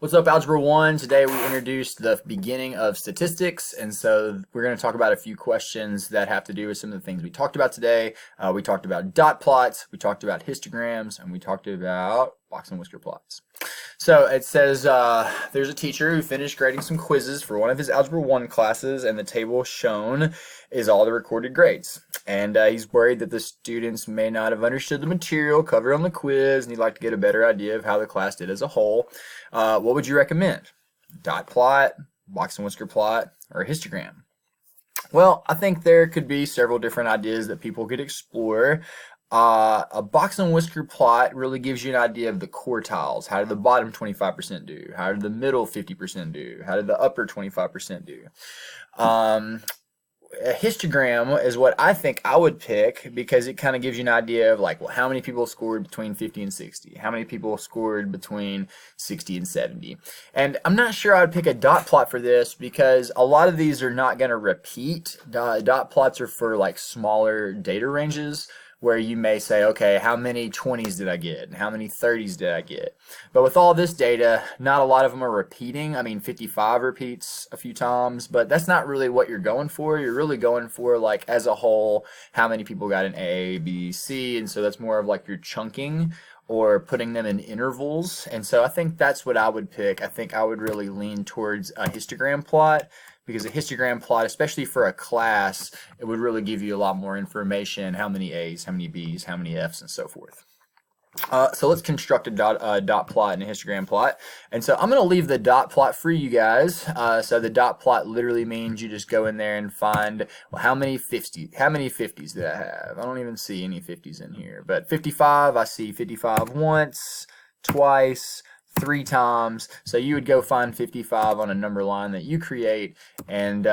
What's up, Algebra 1? Today we introduced the beginning of statistics, and so we're going to talk about a few questions that have to do with some of the things we talked about today. We talked about dot plots, we talked about histograms, and we talked about box and whisker plots. So it says there's a teacher who finished grading some quizzes for one of his Algebra 1 classes, and the table shown is all the recorded grades. And he's worried that the students may not have understood the material covered on the quiz, and he'd like to get a better idea of how the class did as a whole. What would you recommend? Dot plot, box and whisker plot, or a histogram? Well, I think there could be several different ideas that people could explore. A box and whisker plot really gives you an idea of the quartiles. How did the bottom 25% do? How did the middle 50% do? How did the upper 25% do? A histogram is what I think I would pick because it kind of gives you an idea of like, well, how many people scored between 50 and 60? How many people scored between 60 and 70? And I'm not sure I would pick a dot plot for this because a lot of these are not going to repeat. Dot plots are for like smaller data ranges, where you may say, okay, how many 20s did I get? And how many 30s did I get? But with all this data, not a lot of them are repeating. I mean, 55 repeats a few times, but that's not really what you're going for. You're really going for, like, as a whole, how many people got an A, B, C, and so that's more of like your chunking or putting them in intervals. And so I think that's what I would pick. I think I would really lean towards a histogram plot, because a histogram plot, especially for a class, it would really give you a lot more information, how many A's, how many B's, how many F's, and so forth. So let's construct a dot plot and a histogram plot. And so I'm going to leave the dot plot for you guys. So the dot plot literally means you just go in there and find, well, how many 50s did I have? I don't even see any 50s in here. But 55, I see 55 once, twice, 3 times. So you would go find 55 on a number line that you create and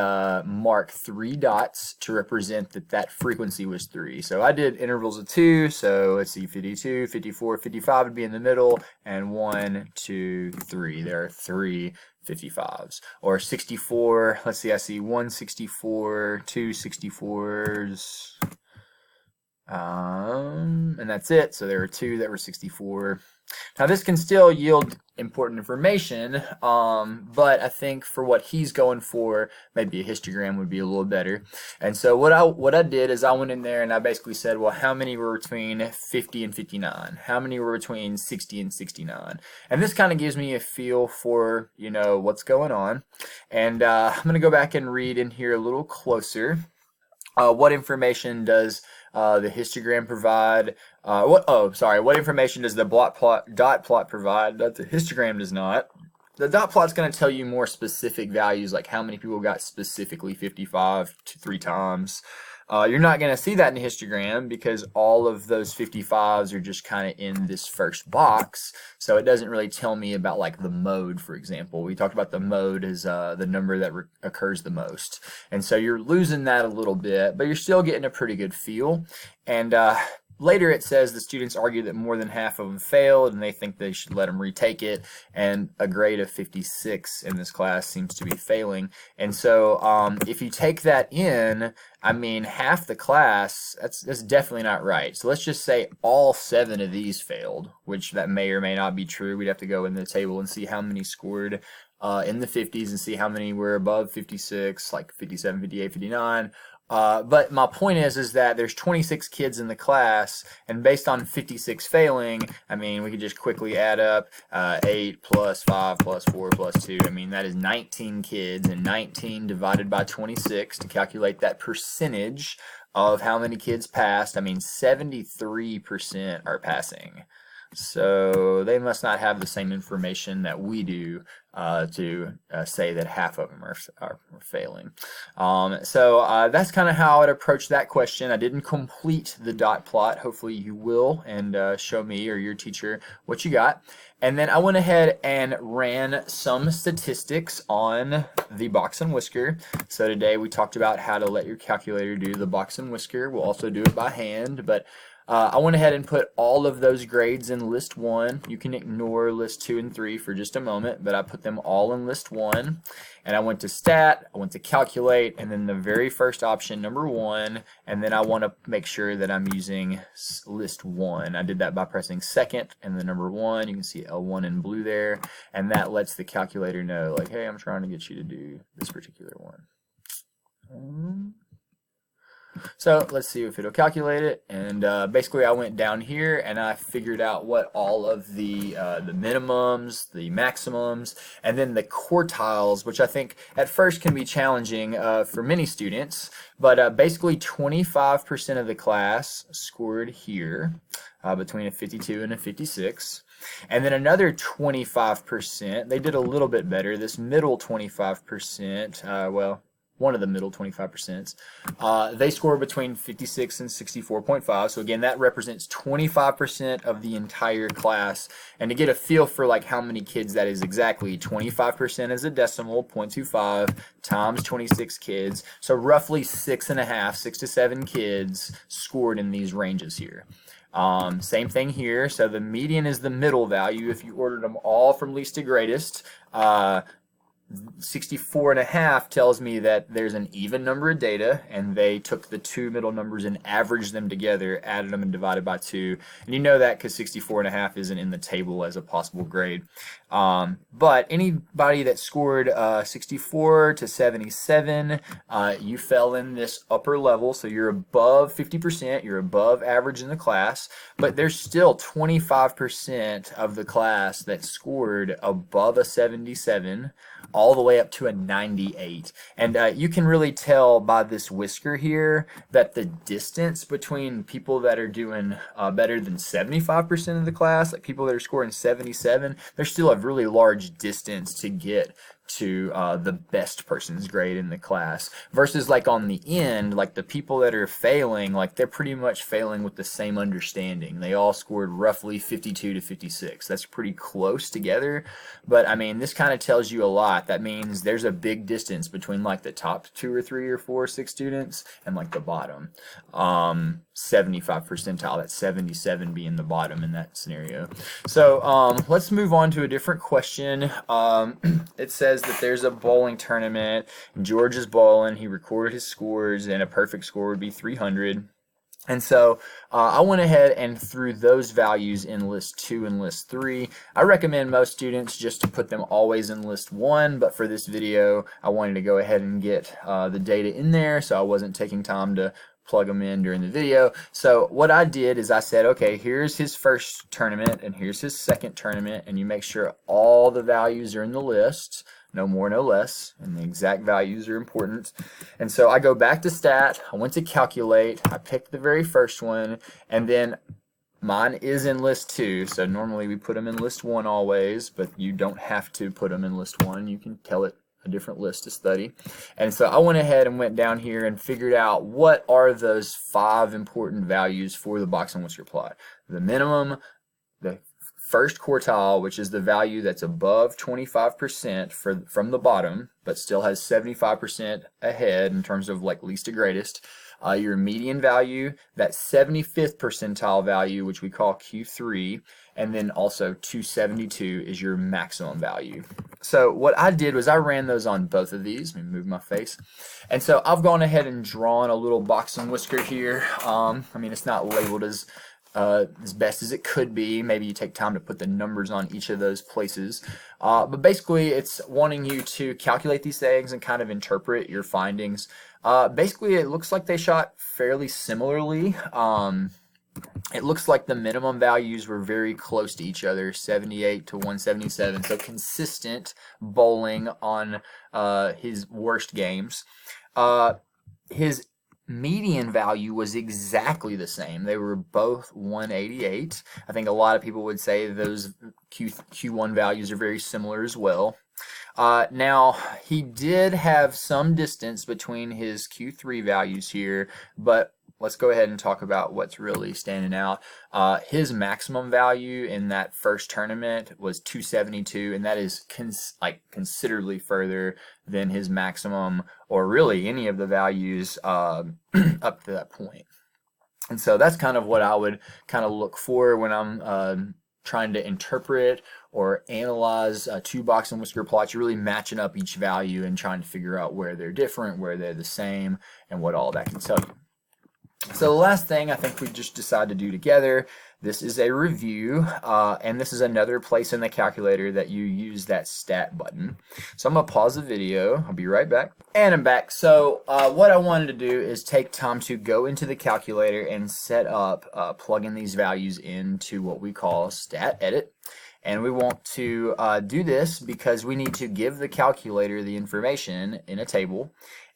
mark 3 dots to represent that frequency was 3. So I did intervals of 2, so let's see, 52, 54, 55 would be in the middle, and 1, 2, 3. There are 3 55s. Or 64, let's see, I see 164, 2 64s, and that's it. So there were 2 that were 64. Now this can still yield important information, but I think for what he's going for, maybe a histogram would be a little better. And so what I did is I went in there and I basically said, well, how many were between 50 and 59? How many were between 60 and 69? And this kind of gives me a feel for, you know, what's going on. And I'm going to go back and read in here a little closer. What information does the histogram provide? What information does the dot plot provide that the histogram does not? The dot plot's going to tell you more specific values, like how many people got specifically 55 to 3 times. You're not going to see that in the histogram because all of those 55s are just kind of in this first box, so it doesn't really tell me about like the mode, for example. We talked about the mode as the number that occurs the most, and so you're losing that a little bit, but you're still getting a pretty good feel. And later it says the students argue that more than half of them failed and they think they should let them retake it, and a grade of 56 in this class seems to be failing. And so if you take that in, I mean, half the class, that's definitely not right. So let's just say all 7 of these failed, which that may or may not be true. We'd have to go in the table and see how many scored in the 50s and see how many were above 56, like 57, 58, 59. But my point is that there's 26 kids in the class, and based on 56 failing, I mean, we could just quickly add up 8 plus 5 plus 4 plus 2. I mean, that is 19 kids, and 19 divided by 26 to calculate that percentage of how many kids passed. I mean, 73% are passing. So they must not have the same information that we do to say that half of them are failing. So that's kind of how I'd approach that question. I didn't complete the dot plot. Hopefully you will, and show me or your teacher what you got. And then I went ahead and ran some statistics on the box and whisker. So today we talked about how to let your calculator do the box and whisker. We'll also do it by hand, but I went ahead and put all of those grades in list 1. You can ignore list 2 and 3 for just a moment, but I put them all in list 1. And I went to stat, I went to calculate, and then the very first option, number 1, and then I want to make sure that I'm using list 1. I did that by pressing second and the number 1. You can see L1 in blue there, and that lets the calculator know, like, hey, I'm trying to get you to do this particular one. So let's see if it'll calculate it. And basically I went down here and I figured out what all of the minimums, the maximums, and then the quartiles, which I think at first can be challenging for many students. But basically 25% of the class scored here between a 52 and a 56. And then another 25%, they did a little bit better. This middle 25%, well, one of the middle 25%, they score between 56 and 64.5. So again, that represents 25% of the entire class. And to get a feel for like how many kids that is exactly, 25% is a decimal, 0.25 times 26 kids. So roughly 6 to 7 kids scored in these ranges here. Same thing here. So the median is the middle value. If you ordered them all from least to greatest, 64.5 tells me that there's an even number of data, and they took the two middle numbers and averaged them together, added them and divided by 2. And you know that because 64.5 isn't in the table as a possible grade. But anybody that scored 64 to 77, you fell in this upper level, so you're above 50%, you're above average in the class, but there's still 25% of the class that scored above a 77, all the way up to a 98. And you can really tell by this whisker here that the distance between people that are doing better than 75% of the class, like people that are scoring 77, there's still a really large distance to get to the best person's grade in the class, versus like on the end, like the people that are failing, like they're pretty much failing with the same understanding. They all scored roughly 52 to 56. That's pretty close together, but I mean, this kind of tells you a lot. That means there's a big distance between like the top 2 or 3 or 4 or 6 students and like the bottom 75 percentile, that's 77 being the bottom in that scenario. So let's move on to a different question. It says that there's a bowling tournament. George is bowling. He recorded his scores, and a perfect score would be 300. And so I went ahead and threw those values in list 2 and list 3. I recommend most students just to put them always in list 1, but for this video I wanted to go ahead and get the data in there, so I wasn't taking time to plug them in during the video. So what I did is I said, okay, here's his first tournament and here's his second tournament, and you make sure all the values are in the list, no more, no less, and the exact values are important. And so I go back to stat, I went to calculate, I picked the very first one, and then mine is in list 2, so normally we put them in list 1 always, but you don't have to put them in list 1. You can tell it a different list to study. And so I went ahead and went down here and figured out what are those 5 important values for the Box-and-Whisker plot. The minimum, the first quartile, which is the value that's above 25% from the bottom, but still has 75% ahead in terms of like least to greatest. Your median value, that 75th percentile value, which we call Q3, and then also 272 is your maximum value. So what I did was I ran those on both of these. Let me move my face. And so I've gone ahead and drawn a little Box-and-Whisker here. I mean, it's not labeled as best as it could be. Maybe you take time to put the numbers on each of those places. But basically, it's wanting you to calculate these things and kind of interpret your findings. Basically, it looks like they shot fairly similarly. It looks like the minimum values were very close to each other, 78 to 177, so consistent bowling on his worst games. His median value was exactly the same. They were both 188. I think a lot of people would say those Q1 values are very similar as well. Now, he did have some distance between his Q3 values here, but let's go ahead and talk about what's really standing out. His maximum value in that first tournament was 272, and that is considerably further than his maximum, or really any of the values up to that point. And so that's kind of what I would kind of look for when I'm trying to interpret or analyze two box and whisker plots. You're really matching up each value and trying to figure out where they're different, where they're the same, and what all that can tell you. So the last thing I think we just decided to do together, this is a review, and this is another place in the calculator that you use that stat button. So I'm going to pause the video. I'll be right back. And I'm back. So what I wanted to do is take time to go into the calculator and set up plugging these values into what we call stat edit. And we want to do this because we need to give the calculator the information in a table.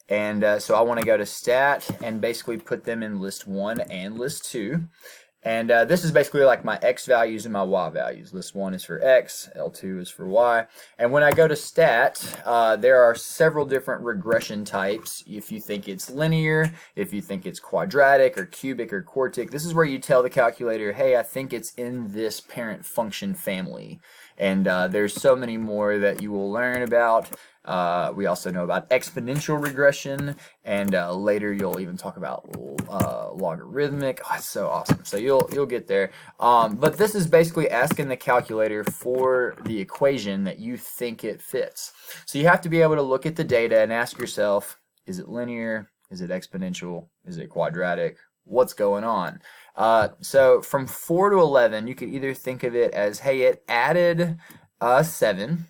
And so I want to go to stat and basically put them in list 1 and list 2. And this is basically like my x values and my y values. List 1 is for x, L2 is for y. And when I go to stat, there are several different regression types. If you think it's linear, if you think it's quadratic or cubic or quartic, this is where you tell the calculator, hey, I think it's in this parent function family. And there's so many more that you will learn about. We also know about exponential regression, and later you'll even talk about logarithmic. Oh, it's so awesome. So you'll get there. But this is basically asking the calculator for the equation that you think it fits. So you have to be able to look at the data and ask yourself, is it linear? Is it exponential? Is it quadratic? What's going on? So from 4 to 11, you could either think of it as, hey, it added 7.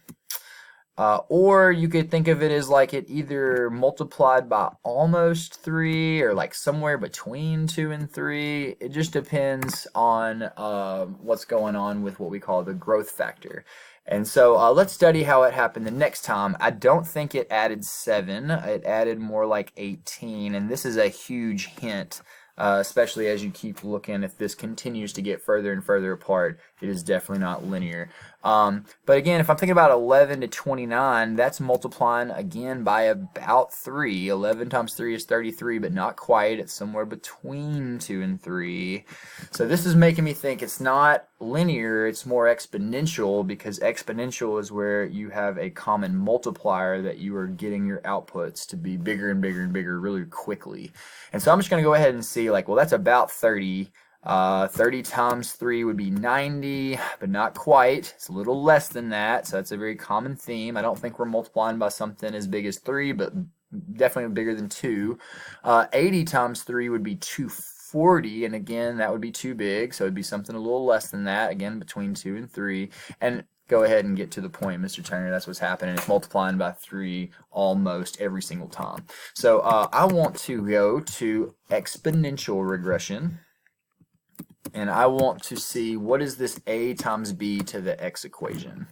Or you could think of it as like it either multiplied by almost 3 or like somewhere between 2 and 3. It just depends on what's going on with what we call the growth factor. And so let's study how it happened the next time. I don't think it added 7. It added more like 18. And this is a huge hint. Especially as you keep looking, if this continues to get further and further apart, it is definitely not linear. But again, if I'm thinking about 11 to 29, that's multiplying again by about 3. 11 times 3 is 33, but not quite. It's somewhere between 2 and 3. So this is making me think it's not linear, it's more exponential, because exponential is where you have a common multiplier that you are getting your outputs to be bigger and bigger and bigger really quickly. And so I'm just going to go ahead and see, like, well, that's about 30. 30 times 3 would be 90, but not quite. It's a little less than that, so that's a very common theme. I don't think we're multiplying by something as big as 3, but definitely bigger than 2. 80 times 3 would be 240, and again, that would be too big, so it'd be something a little less than that, again, between 2 and 3. And go ahead and get to the point, Mr. Turner. That's what's happening. It's multiplying by 3 almost every single time. So I want to go to exponential regression. And I want to see what is this a times b to the x equation.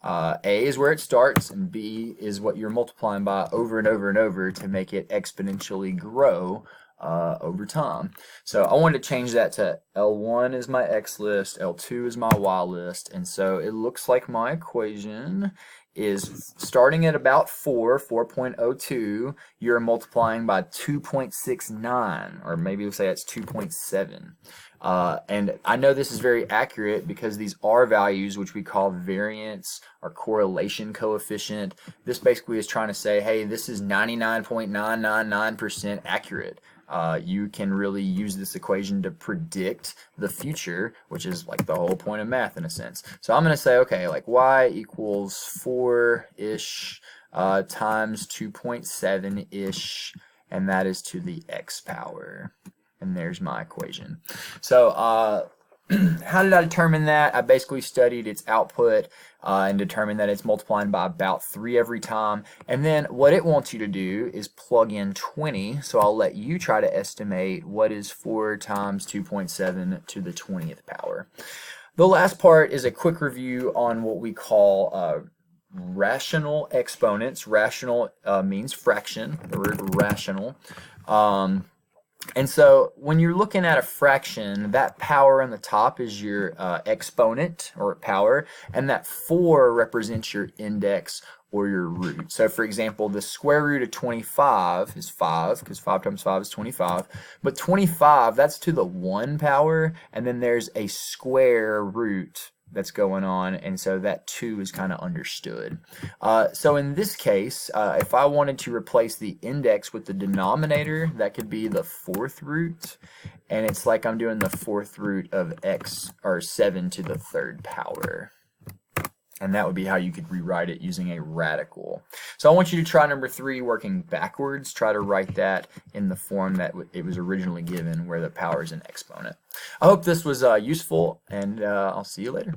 A is where it starts, and b is what you're multiplying by over and over and over to make it exponentially grow over time. So I wanted to change that to L1 is my x list, L2 is my y list, and so it looks like my equation is starting at about 4.02, you're multiplying by 2.69, or maybe we'll say it's 2.7. And I know this is very accurate because these R values, which we call variance or correlation coefficient, this basically is trying to say, hey, this is 99.999% accurate. You can really use this equation to predict the future, which is like the whole point of math in a sense. So I'm going to say, okay, like y equals 4-ish times 2.7-ish, and that is to the x power. And there's my equation. So how did I determine that? I basically studied its output and determined that it's multiplying by about 3 every time. And then what it wants you to do is plug in 20. So I'll let you try to estimate what is 4 times 2.7 to the 20th power. The last part is a quick review on what we call rational exponents. Rational means fraction, the word rational. And so when you're looking at a fraction, that power on the top is your exponent or power, and that 4 represents your index or your root. So for example, the square root of 25 is 5, because 5 times 5 is 25. But 25, that's to the 1 power, and then there's a square root that's going on, and so that 2 is kind of understood. So in this case, if I wanted to replace the index with the denominator, that could be the 4th root, and it's like I'm doing the 4th root of x, or 7 to the 3rd power. And that would be how you could rewrite it using a radical. So I want you to try number 3 working backwards. Try to write that in the form that it was originally given, where the power is an exponent. I hope this was useful, and I'll see you later.